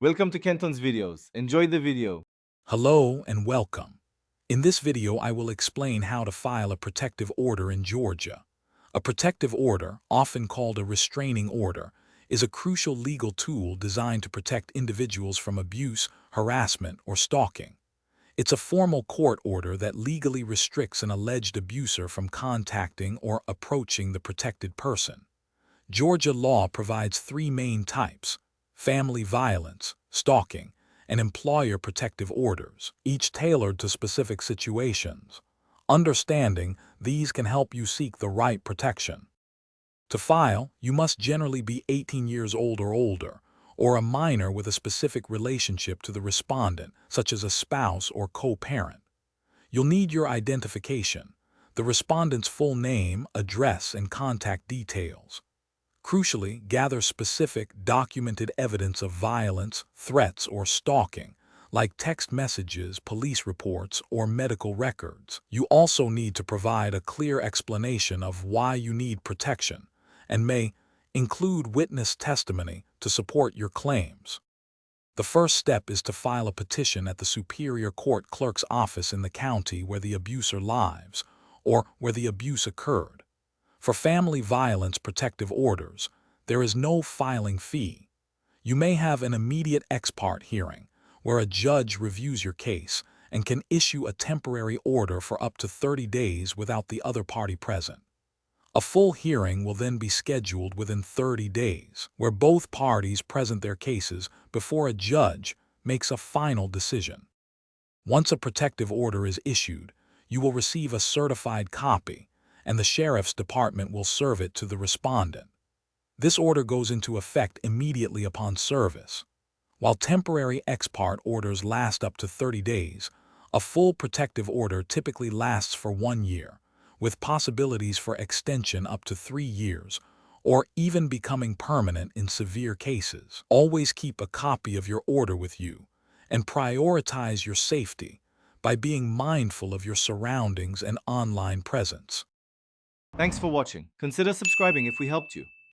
Welcome to Kenton's videos. Enjoy the video. Hello and welcome. In this video, I will explain how to file a protective order in Georgia. A protective order, often called a restraining order, is a crucial legal tool designed to protect individuals from abuse, harassment, or stalking. It's a formal court order that legally restricts an alleged abuser from contacting or approaching the protected person. Georgia law provides three main types: family violence, stalking, and employer protective orders, each tailored to specific situations. Understanding these can help you seek the right protection. To file, you must generally be 18 years old or older, or a minor with a specific relationship to the respondent, such as a spouse or co-parent. You'll need your identification, the respondent's full name, address, and contact details. Crucially, gather specific, documented evidence of violence, threats, or stalking, like text messages, police reports, or medical records. You also need to provide a clear explanation of why you need protection, and may include witness testimony to support your claims. The first step is to file a petition at the Superior Court Clerk's office in the county where the abuser lives, or where the abuse occurred. For family violence protective orders, there is no filing fee. You may have an immediate ex parte hearing, where a judge reviews your case and can issue a temporary order for up to 30 days without the other party present. A full hearing will then be scheduled within 30 days, where both parties present their cases before a judge makes a final decision. Once a protective order is issued, you will receive a certified copy, and the sheriff's department will serve it to the respondent. This order goes into effect immediately upon service. While temporary ex parte orders last up to 30 days, a full protective order typically lasts for 1 year, with possibilities for extension up to 3 years, or even becoming permanent in severe cases. Always keep a copy of your order with you, and prioritize your safety by being mindful of your surroundings and online presence. Thanks for watching. Consider subscribing if we helped you.